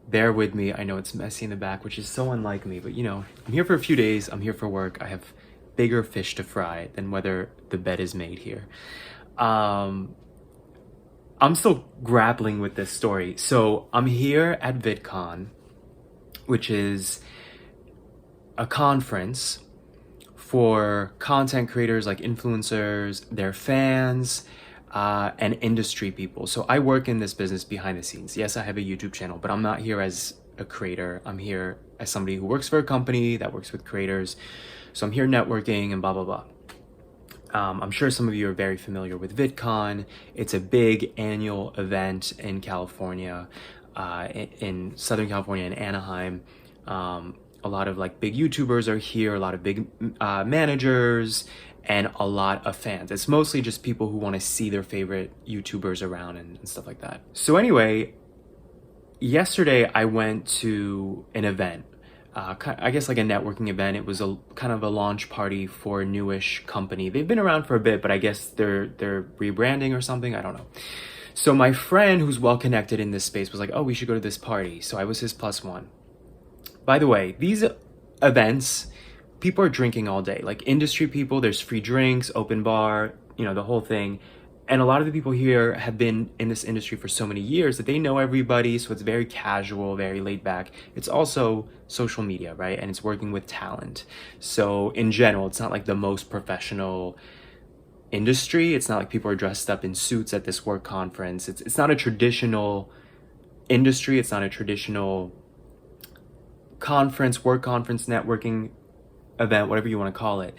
bear with me. I know it's messy in the back, which is so unlike me, but you know, I'm here for a few days. I'm here for work. I have bigger fish to fry than whether the bed is made here. Um, I'm still grappling with this story. So I'm here at VidCon, which is a conference for content creators like influencers, their fans, and industry people. So I work in this business behind the scenes. Yes, I have a YouTube channel, but I'm not here as a creator. I'm here as somebody who works for a company that works with creators. So I'm here networking and blah, blah, blah. I'm sure some of you are very familiar with VidCon. It's a big annual event in California, in Southern California, in Anaheim. A lot of like big YouTubers are here, a lot of big managers, and a lot of fans. It's mostly just people who want to see their favorite YouTubers around and stuff like that. So anyway, yesterday I went to an event, I guess like a networking event. It was a kind of a launch party for a newish company. They've been around for a bit, but I guess they're rebranding or something. I don't know. So my friend who's well connected in this space was like, "Oh, we should go to this party." So I was his plus one. By the way, these events, people are drinking all day. Like industry people, there's free drinks, open bar, you know, the whole thing. And a lot of the people here have been in this industry for so many years that they know everybody. So it's very casual, very laid back. It's also social media, right? And it's working with talent. So in general, it's not like the most professional industry. It's not like people are dressed up in suits at this work conference. It's not a traditional industry. It's not a traditional conference, work conference, networking event, whatever you want to call it.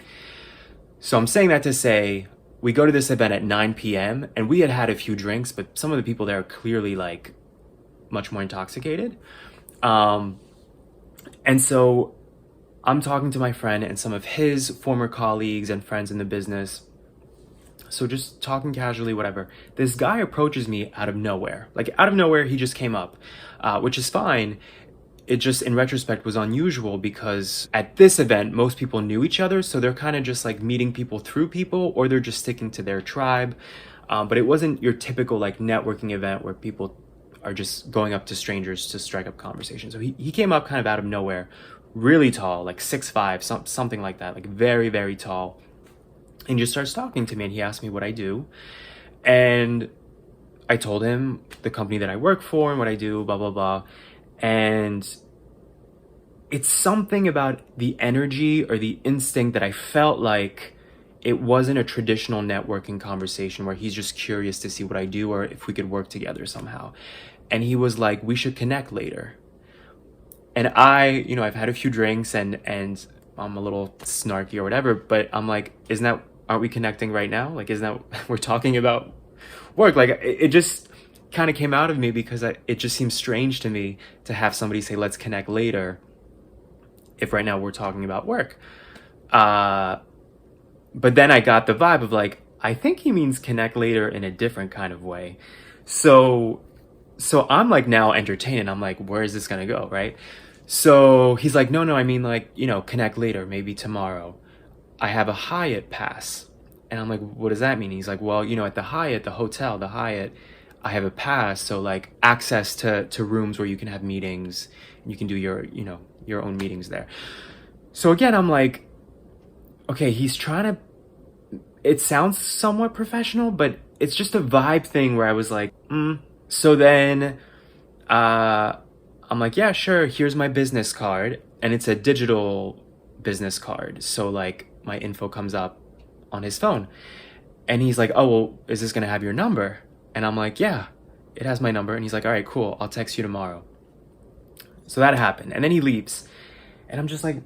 So I'm saying that to say, we go to this event at 9 p.m. and we had a few drinks, but some of the people there are clearly like much more intoxicated. And so I'm talking to my friend and some of his former colleagues and friends in the business. So just talking casually, whatever. This guy approaches me out of nowhere. Like out of nowhere, he just came up, which is fine. It just, in retrospect, was unusual because at this event, most people knew each other. So they're kind of just like meeting people through people, or they're just sticking to their tribe. But it wasn't your typical like networking event where people are just going up to strangers to strike up conversation. So he came up kind of out of nowhere, really tall, like 6'5", something like that, like very, very tall. And just starts talking to me, and he asked me what I do. And I told him the company that I work for and what I do, blah, blah, blah. And it's something about the energy or the instinct that I felt like it wasn't a traditional networking conversation where he's just curious to see what I do or if we could work together somehow. And he was like, "We should connect later." And I've had a few drinks and I'm a little snarky or whatever, but I'm like, aren't we connecting right now? Like, isn't that, we're talking about work? Like, it just kind of came out of me because it just seems strange to me to have somebody say, "Let's connect later," if right now we're talking about work. But then I got the vibe of like, I think he means connect later in a different kind of way. So I'm like now entertained. I'm like, where is this gonna go, right? So he's like, no, I mean like, connect later, maybe tomorrow. I have a Hyatt pass. And I'm like, what does that mean? He's like, well, at the Hyatt, the hotel, the Hyatt, I have a pass, so like access to rooms where you can have meetings and you can do your own meetings there. So again, I'm like, okay, he's trying to, it sounds somewhat professional, but it's just a vibe thing where I was like, So then I'm like, yeah, sure, here's my business card. And it's a digital business card. So like my info comes up on his phone. And he's like, "Oh, well, is this gonna have your number?" And I'm like, "Yeah, it has my number." And he's like, "All right, cool, I'll text you tomorrow." So that happened. And then he leaves. And I'm just like,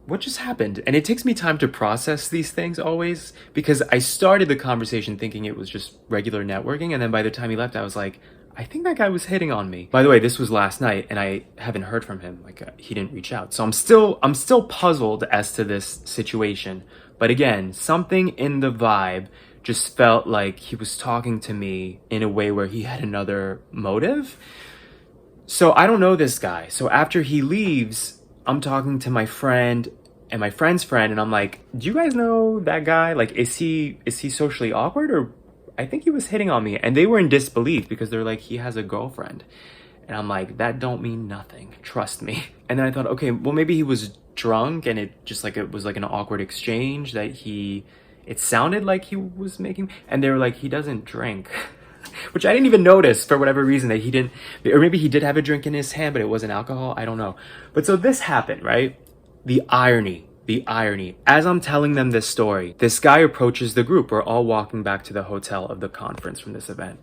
what just happened? And it takes me time to process these things always, because I started the conversation thinking it was just regular networking. And then by the time he left, I was like, I think that guy was hitting on me. By the way, this was last night and I haven't heard from him. Like he didn't reach out. So I'm still puzzled as to this situation. But again, something in the vibe just felt like he was talking to me in a way where he had another motive. So I don't know this guy. So after he leaves, I'm talking to my friend and my friend's friend, and I'm like, "Do you guys know that guy? Like, is he socially awkward, or I think he was hitting on me?" And they were in disbelief because they're like, "He has a girlfriend." And I'm like, that don't mean nothing. Trust me. And then I thought, okay, well, maybe he was drunk and it was like an awkward exchange it sounded like he was making, and they were like, he doesn't drink. Which I didn't even notice for whatever reason that he didn't, or maybe he did have a drink in his hand, but it wasn't alcohol. I don't know. But so this happened, right? The irony. As I'm telling them this story, this guy approaches the group. We're all walking back to the hotel of the conference from this event.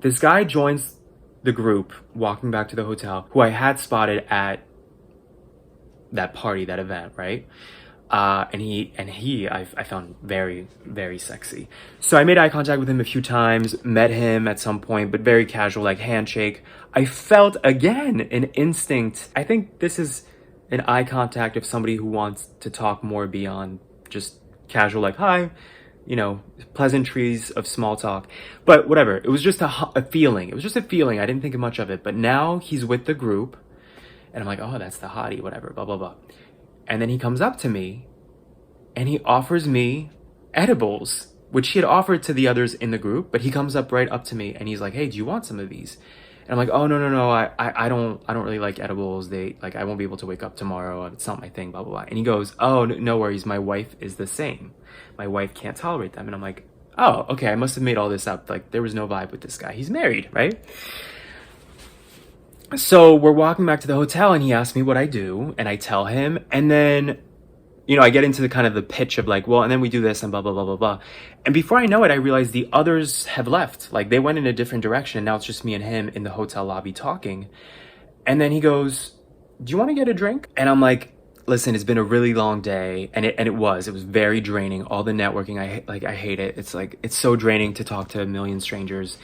This guy joins the group walking back to the hotel, who I had spotted at that party, that event, right? I found very, very sexy. So I made eye contact with him a few times, met him at some point, but very casual, like handshake. I felt again an instinct. I think this is an eye contact of somebody who wants to talk more beyond just casual, like, hi, pleasantries of small talk. But whatever, it was just a feeling. It was just a feeling. I didn't think much of it. But now he's with the group, and I'm like, oh, that's the hottie, whatever, blah, blah, blah. And then he comes up to me, and he offers me edibles, which he had offered to the others in the group, but he comes up right up to me, and he's like, hey, do you want some of these? And I'm like, oh, no, I don't really like edibles. I won't be able to wake up tomorrow. It's not my thing, blah, blah, blah. And he goes, oh, no worries. My wife is the same. My wife can't tolerate them. And I'm like, oh, okay, I must have made all this up. Like, there was no vibe with this guy. He's married, right? So we're walking back to the hotel, and he asks me what I do, and I tell him, and then I get into the pitch of like, well, and then we do this and blah, blah, blah, blah, blah. And before I know it, I realize the others have left. Like, they went in a different direction. Now it's just me and him in the hotel lobby talking. And then he goes, do you want to get a drink? And I'm like, listen, it's been a really long day. And it was very draining. All the networking, I hate it. It's so draining to talk to a million strangers.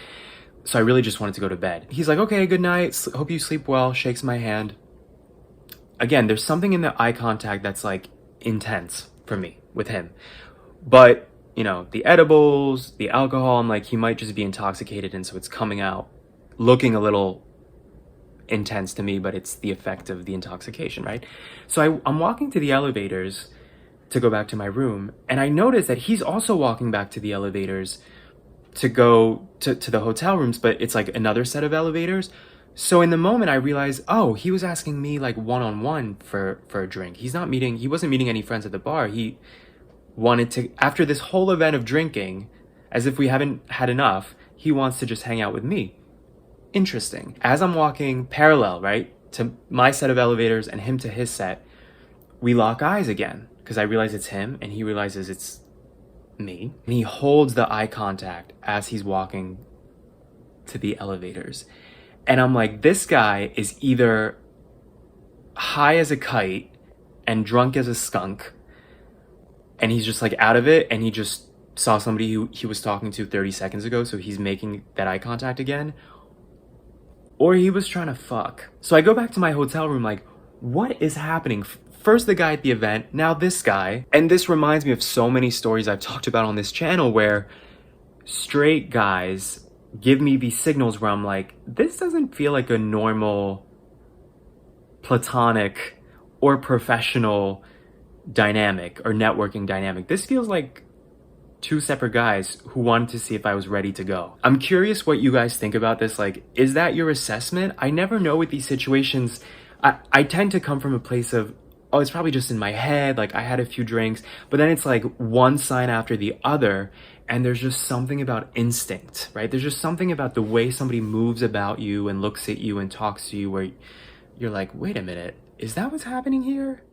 So I really just wanted to go to bed. He's like, okay, good night. Hope you sleep well. Shakes my hand. Again, there's something in the eye contact that's like intense for me with him. But, the edibles, the alcohol, I'm like, he might just be intoxicated, and so it's coming out looking a little intense to me, but it's the effect of the intoxication, right? So I'm walking to the elevators to go back to my room, and I notice that he's also walking back to the elevators to go to the hotel rooms, but it's like another set of elevators. So in the moment, I realized, oh, he was asking me like one-on-one for a drink. He wasn't meeting any friends at the bar. He wanted to, after this whole event of drinking, as if we haven't had enough, he wants to just hang out with me. Interesting. As I'm walking parallel, right, to my set of elevators and him to his set, we lock eyes again, because I realize it's him and he realizes it's me. And he holds the eye contact as he's walking to the elevators. And I'm like, this guy is either high as a kite and drunk as a skunk, and he's just like out of it, and he just saw somebody who he was talking to 30 seconds ago, so he's making that eye contact again, or he was trying to fuck. So I go back to my hotel room like, what is happening? First the guy at the event, now this guy. And this reminds me of so many stories I've talked about on this channel where straight guys give me these signals where I'm like, this doesn't feel like a normal platonic or professional dynamic or networking dynamic. This feels like two separate guys who wanted to see if I was ready to go. I'm curious what you guys think about this. Like, is that your assessment? I never know with these situations. I tend to come from a place of, oh, it's probably just in my head. Like, I had a few drinks, but then it's like one sign after the other. And there's just something about instinct, right? There's just something about the way somebody moves about you and looks at you and talks to you where you're like, wait a minute, is that what's happening here?